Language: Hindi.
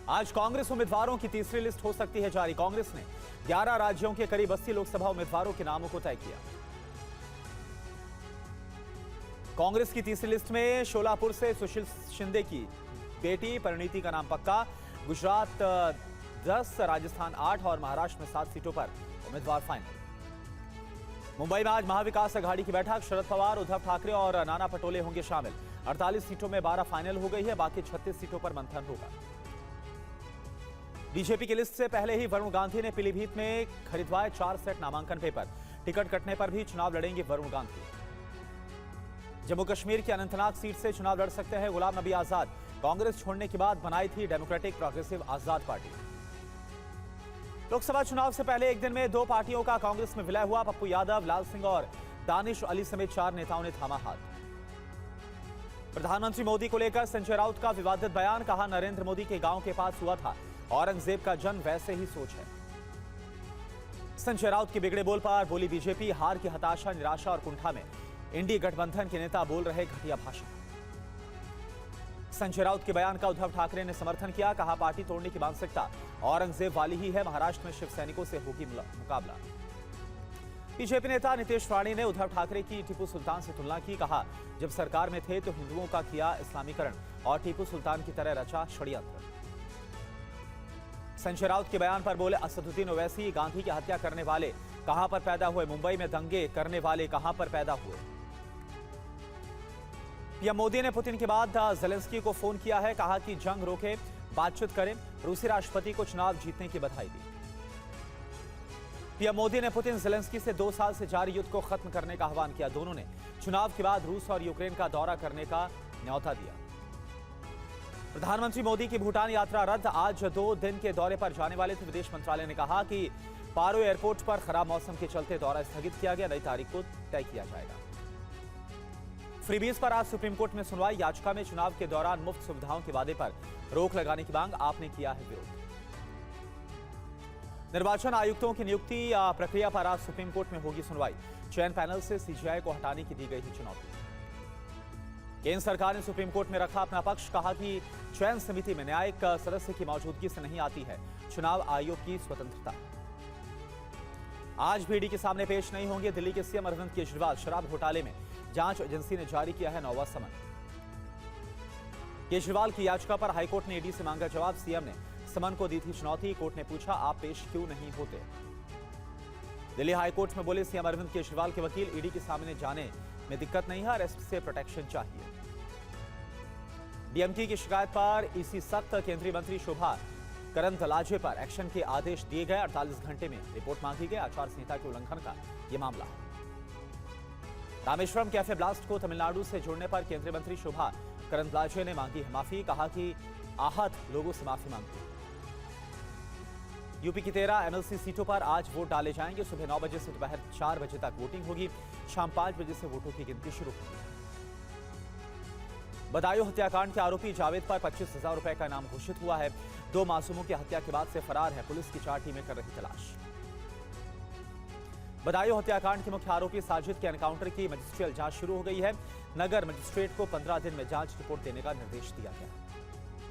आज कांग्रेस उम्मीदवारों की तीसरी लिस्ट हो सकती है जारी। कांग्रेस ने 11 राज्यों के करीब 80 लोकसभा उम्मीदवारों के नामों को तय किया। कांग्रेस की तीसरी लिस्ट में शोलापुर से सुशील शिंदे की बेटी परिणीति का नाम पक्का। गुजरात 10, राजस्थान 8 और महाराष्ट्र में 7 सीटों पर उम्मीदवार फाइनल। मुंबई में आज महाविकास अघाड़ी की बैठक। शरद पवार, उद्धव ठाकरे और नाना पटोले होंगे शामिल। 48 सीटों में 12 फाइनल हो गई है, बाकी 36 सीटों पर मंथन होगा। बीजेपी की लिस्ट से पहले ही वरुण गांधी ने पीलीभीत में खरीदवाए 4 सेट नामांकन पेपर। टिकट कटने पर भी चुनाव लड़ेंगे वरुण गांधी। जम्मू कश्मीर की अनंतनाग सीट से चुनाव लड़ सकते हैं गुलाम नबी आजाद। कांग्रेस छोड़ने के बाद बनाई थी डेमोक्रेटिक प्रोग्रेसिव आजाद पार्टी। लोकसभा चुनाव से पहले एक दिन में 2 पार्टियों का कांग्रेस में विलय हुआ। पप्पू यादव, लाल सिंह और दानिश अली समेत 4 नेताओं ने थामा हाथ। प्रधानमंत्री मोदी को लेकर संजय राउत का विवादित बयान। कहा, नरेंद्र मोदी के गांव के पास हुआ था औरंगजेब का जन्म, वैसे ही सोच है। संजय राउत के बिगड़े बोल पर बोली बीजेपी। हार की हताशा, निराशा और कुंठा में इंडी गठबंधन के नेता बोल रहे घटिया भाषण। संजय राउत के बयान का उद्धव ठाकरे ने समर्थन किया। कहा, पार्टी तोड़ने की मानसिकता औरंगजेब वाली ही है। महाराष्ट्र में शिव सैनिकों से होगी मुकाबला। बीजेपी नेता नीतीश राणे ने उद्धव ठाकरे की टीपू सुल्तान से तुलना की। कहा, जब सरकार में थे तो हिंदुओं का किया इस्लामीकरण और टीपू सुल्तान की तरह रचा षड्यंत्र। संजय राउत के बयान पर बोले असदुद्दीन ओवैसी, गांधी की हत्या करने वाले कहां पर पैदा हुए? मुंबई में दंगे करने वाले कहां पर पैदा हुए? पीएम मोदी ने पुतिन के बाद ज़ेलेंस्की को फोन किया है। कहा कि जंग रोके, बातचीत करें। रूसी राष्ट्रपति को चुनाव जीतने की बधाई दी। पीएम मोदी ने पुतिन, ज़ेलेंस्की से 2 साल से जारी युद्ध को खत्म करने का आह्वान किया। दोनों ने चुनाव के बाद रूस और यूक्रेन का दौरा करने का न्यौता दिया। प्रधानमंत्री मोदी की भूटान यात्रा रद्द। आज 2 दिन के दौरे पर जाने वाले थे। विदेश मंत्रालय ने कहा कि पारो एयरपोर्ट पर खराब मौसम के चलते दौरा स्थगित किया गया। नई तारीख को तय किया जाएगा। फ्रीबीज पर आज सुप्रीम कोर्ट में सुनवाई। याचिका में चुनाव के दौरान मुफ्त सुविधाओं के वादे पर रोक लगाने की मांग। आपने किया है विरोध। निर्वाचन आयुक्तों की नियुक्ति प्रक्रिया पर आज सुप्रीम कोर्ट में होगी सुनवाई। चयन पैनल से सीजीआई को हटाने की दी गई थी चुनौती। केंद्र सरकार ने सुप्रीम कोर्ट में रखा अपना पक्ष। कहा कि चयन समिति में न्यायिक सदस्य की मौजूदगी से नहीं आती है चुनाव आयोग की स्वतंत्रता। आज भी ईडी के सामने पेश नहीं होंगे दिल्ली के सीएम अरविंद केजरीवाल। शराब घोटाले में जांच एजेंसी ने जारी किया है 9वां समन। केजरीवाल की याचिका पर हाईकोर्ट ने ईडी से मांगा जवाब। सीएम ने समन को दी थी चुनौती। कोर्ट ने पूछा, आप पेश क्यों नहीं होते? दिल्ली हाईकोर्ट में बोले सीएम अरविंद केजरीवाल के वकील, ईडी के सामने जाने में दिक्कत नहीं है, अरेस्ट से प्रोटेक्शन चाहिए। डीएमके की शिकायत पर ईसी सख्त। केंद्रीय मंत्री शोभा करंदलाजे पर एक्शन के आदेश दिए गए। 48 घंटे में रिपोर्ट मांगी गई। आचार संहिता के उल्लंघन का यह मामला है। रामेश्वरम कैफे ब्लास्ट को तमिलनाडु से जोड़ने पर केंद्रीय मंत्री शोभा करंदलाजे ने मांगी है माफी। कहा कि आहत लोगों से माफी मांगती। यूपी की 13 एमएलसी सीटों पर आज वोट डाले जाएंगे। सुबह 9 बजे से दोपहर 4 बजे तक वोटिंग होगी। शाम 5 बजे से वोटों की गिनती शुरू होगी। बदायूं हत्याकांड के आरोपी जावेद पर 25,000 रुपए का इनाम घोषित हुआ है। 2 मासूमों की हत्या के बाद से फरार है। पुलिस की 4 टीमें कर रही तलाश। बदायूं हत्याकांड के मुख्य आरोपी साजिद के एनकाउंटर की मजिस्ट्रियल जांच शुरू हो गई है। नगर मजिस्ट्रेट को 15 दिन में जांच रिपोर्ट देने का निर्देश दिया गया है।